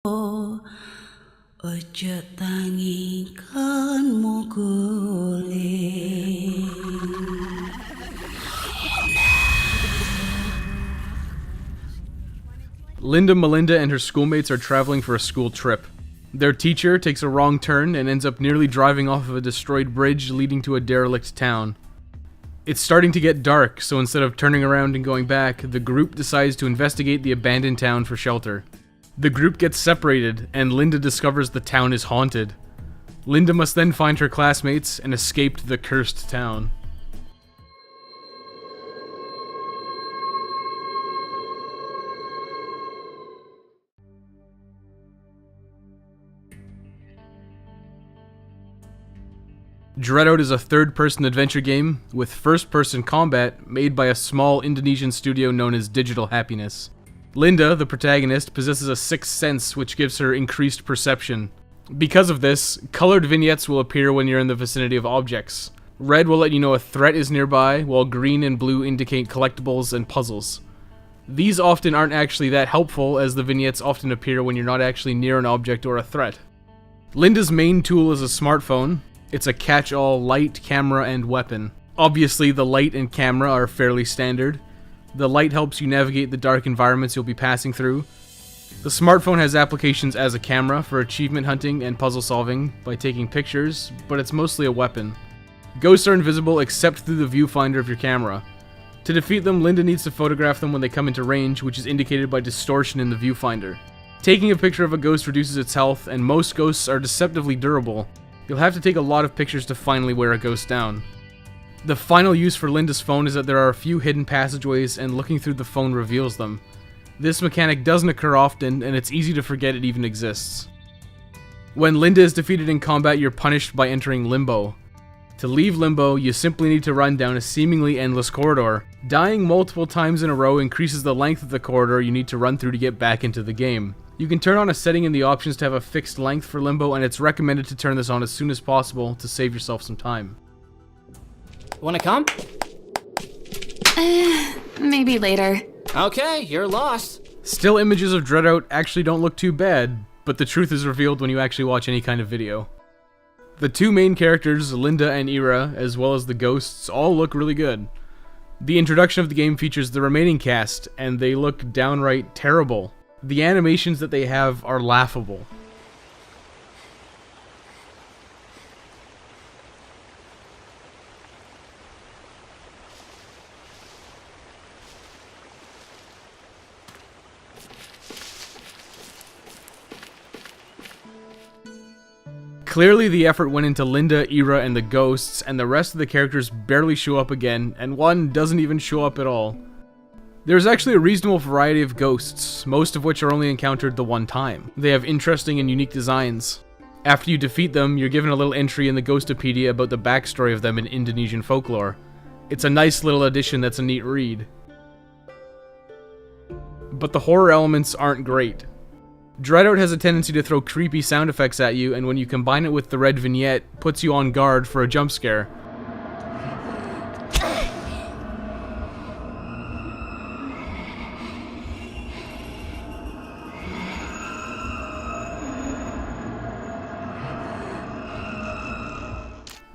Ojo tangi kon mukuli. Linda, Melinda, and her schoolmates are traveling for a school trip. Their teacher takes a wrong turn and ends up nearly driving off of a destroyed bridge leading to a derelict town. It's starting to get dark, so instead of turning around and going back, the group decides to investigate the abandoned town for shelter. The group gets separated, and Linda discovers the town is haunted. Linda must then find her classmates and escape to the cursed town. Dreadout is a third-person adventure game with first-person combat made by a small Indonesian studio known as Digital Happiness. Linda, the protagonist, possesses a sixth sense which gives her increased perception. Because of this, colored vignettes will appear when you're in the vicinity of objects. Red will let you know a threat is nearby, while green and blue indicate collectibles and puzzles. These often aren't actually that helpful, as the vignettes often appear when you're not actually near an object or a threat. Linda's main tool is a smartphone. It's a catch-all light, camera, and weapon. Obviously, the light and camera are fairly standard. The light helps you navigate the dark environments you'll be passing through. The smartphone has applications as a camera for achievement hunting and puzzle solving by taking pictures, but it's mostly a weapon. Ghosts are invisible except through the viewfinder of your camera. To defeat them, Linda needs to photograph them when they come into range, which is indicated by distortion in the viewfinder. Taking a picture of a ghost reduces its health, and most ghosts are deceptively durable. You'll have to take a lot of pictures to finally wear a ghost down. The final use for Linda's phone is that there are a few hidden passageways, and looking through the phone reveals them. This mechanic doesn't occur often, and it's easy to forget it even exists. When Linda is defeated in combat, you're punished by entering Limbo. To leave Limbo, you simply need to run down a seemingly endless corridor. Dying multiple times in a row increases the length of the corridor you need to run through to get back into the game. You can turn on a setting in the options to have a fixed length for Limbo, and it's recommended to turn this on as soon as possible to save yourself some time. Wanna come? Maybe later. Okay, you're lost. Still images of Dreadout actually don't look too bad, but the truth is revealed when you actually watch any kind of video. The two main characters, Linda and Ira, as well as the ghosts, all look really good. The introduction of the game features the remaining cast, and they look downright terrible. The animations that they have are laughable. Clearly the effort went into Linda, Ira, and the ghosts, and the rest of the characters barely show up again, and one doesn't even show up at all. There's actually a reasonable variety of ghosts, most of which are only encountered the one time. They have interesting and unique designs. After you defeat them, you're given a little entry in the Ghostopedia about the backstory of them in Indonesian folklore. It's a nice little addition that's a neat read. But the horror elements aren't great. Dreadout has a tendency to throw creepy sound effects at you, and when you combine it with the red vignette, puts you on guard for a jump scare.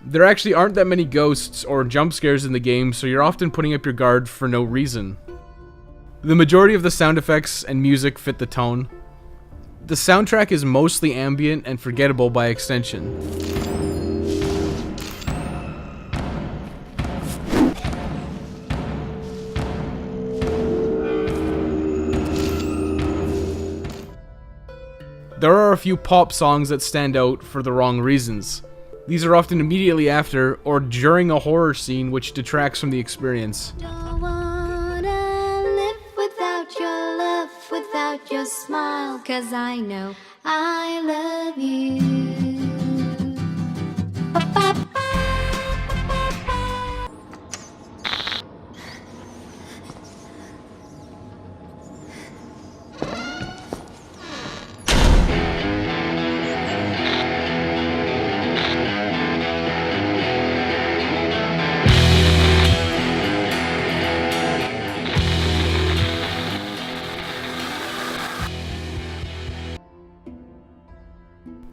There actually aren't that many ghosts or jump scares in the game, so you're often putting up your guard for no reason. The majority of the sound effects and music fit the tone. The soundtrack is mostly ambient and forgettable by extension. There are a few pop songs that stand out for the wrong reasons. These are often immediately after or during a horror scene, which detracts from the experience. Don't wanna live without your love, without your smile, 'cause I know I love you.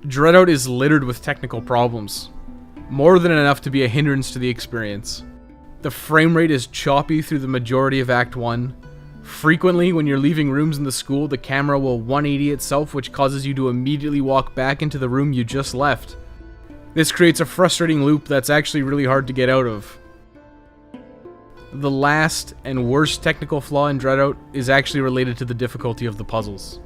Dreadout is littered with technical problems, more than enough to be a hindrance to the experience. The frame rate is choppy through the majority of Act 1. Frequently, when you're leaving rooms in the school, the camera will 180 itself, which causes you to immediately walk back into the room you just left. This creates a frustrating loop that's actually really hard to get out of. The last and worst technical flaw in Dreadout is actually related to the difficulty of the puzzles.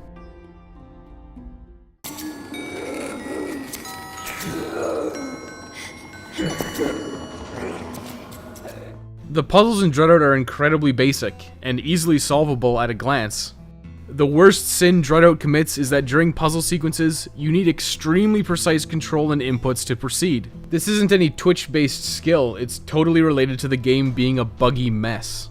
The puzzles in Dreadout are incredibly basic and easily solvable at a glance. The worst sin Dreadout commits is that during puzzle sequences, you need extremely precise control and inputs to proceed. This isn't any Twitch-based skill, it's totally related to the game being a buggy mess.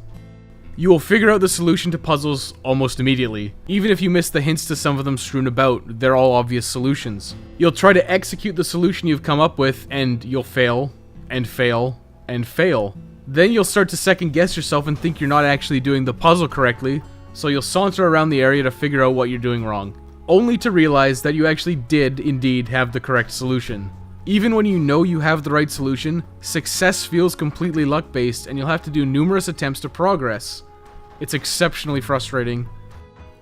You will figure out the solution to puzzles almost immediately. Even if you miss the hints to some of them strewn about, they're all obvious solutions. You'll try to execute the solution you've come up with, and you'll fail, and fail, and fail. Then you'll start to second guess yourself and think you're not actually doing the puzzle correctly, so you'll saunter around the area to figure out what you're doing wrong, only to realize that you actually did indeed have the correct solution. Even when you know you have the right solution, success feels completely luck-based and you'll have to do numerous attempts to progress. It's exceptionally frustrating.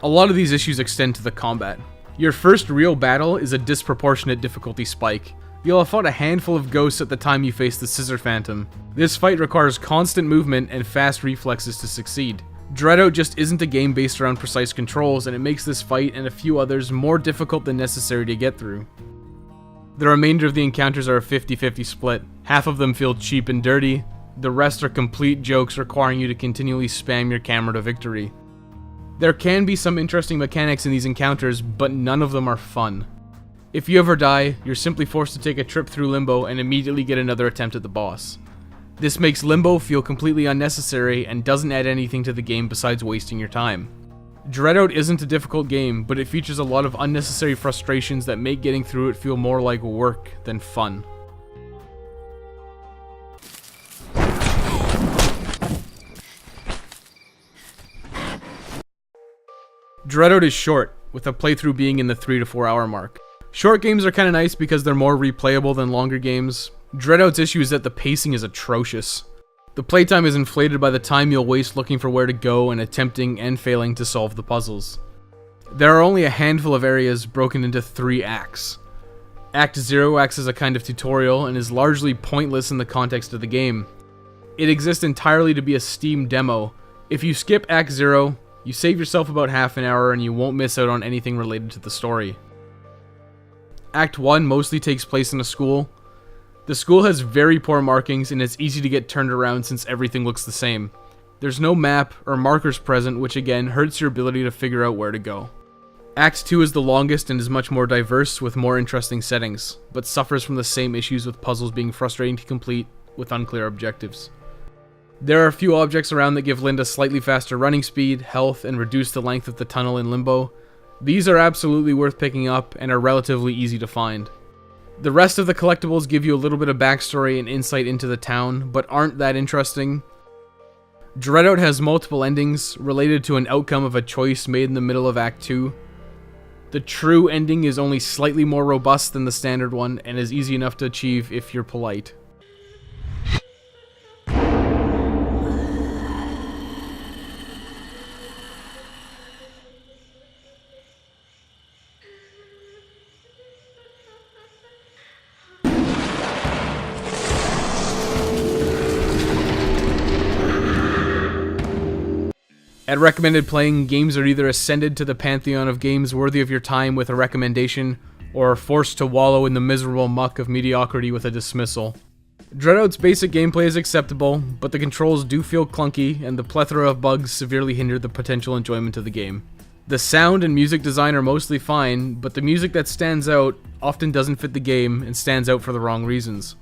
A lot of these issues extend to the combat. Your first real battle is a disproportionate difficulty spike. You'll have fought a handful of ghosts at the time you face the Scissor Phantom. This fight requires constant movement and fast reflexes to succeed. Dreadout just isn't a game based around precise controls, and it makes this fight and a few others more difficult than necessary to get through. The remainder of the encounters are a 50-50 split. Half of them feel cheap and dirty, the rest are complete jokes requiring you to continually spam your camera to victory. There can be some interesting mechanics in these encounters, but none of them are fun. If you ever die, you're simply forced to take a trip through Limbo and immediately get another attempt at the boss. This makes Limbo feel completely unnecessary and doesn't add anything to the game besides wasting your time. Dreadout isn't a difficult game, but it features a lot of unnecessary frustrations that make getting through it feel more like work than fun. Dreadout is short, with a playthrough being in the 3 to 4 hour mark. Short games are kinda nice because they're more replayable than longer games. Dreadout's issue is that the pacing is atrocious. The playtime is inflated by the time you'll waste looking for where to go and attempting and failing to solve the puzzles. There are only a handful of areas broken into 3 acts. Act 0 acts as a kind of tutorial and is largely pointless in the context of the game. It exists entirely to be a Steam demo. If you skip Act 0, you save yourself about half an hour and you won't miss out on anything related to the story. Act 1 mostly takes place in a school. The school has very poor markings and it's easy to get turned around since everything looks the same. There's no map or markers present, which again hurts your ability to figure out where to go. Act 2 is the longest and is much more diverse with more interesting settings, but suffers from the same issues with puzzles being frustrating to complete with unclear objectives. There are a few objects around that give Linda slightly faster running speed, health, and reduce the length of the tunnel in Limbo. These are absolutely worth picking up and are relatively easy to find. The rest of the collectibles give you a little bit of backstory and insight into the town, but aren't that interesting. Dreadout has multiple endings related to an outcome of a choice made in the middle of Act 2. The true ending is only slightly more robust than the standard one and is easy enough to achieve if you're polite. At recommended playing, games are either ascended to the pantheon of games worthy of your time with a recommendation, or are forced to wallow in the miserable muck of mediocrity with a dismissal. Dreadout's basic gameplay is acceptable, but the controls do feel clunky, and the plethora of bugs severely hinder the potential enjoyment of the game. The sound and music design are mostly fine, but the music that stands out often doesn't fit the game and stands out for the wrong reasons.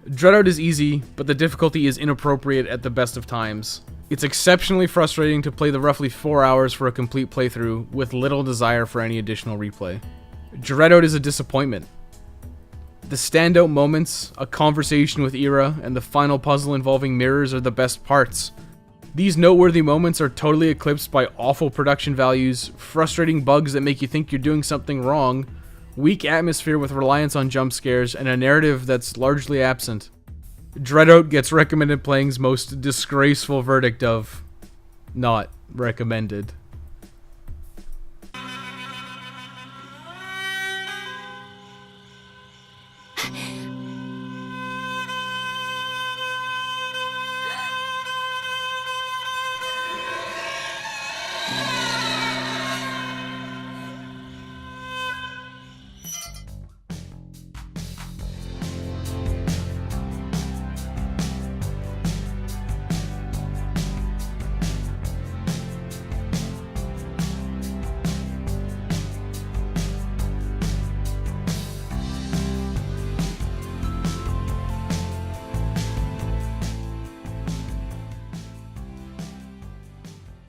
Dreadout is easy, but the difficulty is inappropriate at the best of times. It's exceptionally frustrating to play the roughly 4 hours for a complete playthrough, with little desire for any additional replay. Dreadout is a disappointment. The standout moments, a conversation with Ira, and the final puzzle involving mirrors are the best parts. These noteworthy moments are totally eclipsed by awful production values, frustrating bugs that make you think you're doing something wrong, weak atmosphere with reliance on jump scares, and a narrative that's largely absent. Dreadout gets recommended playing's most disgraceful verdict of not recommended.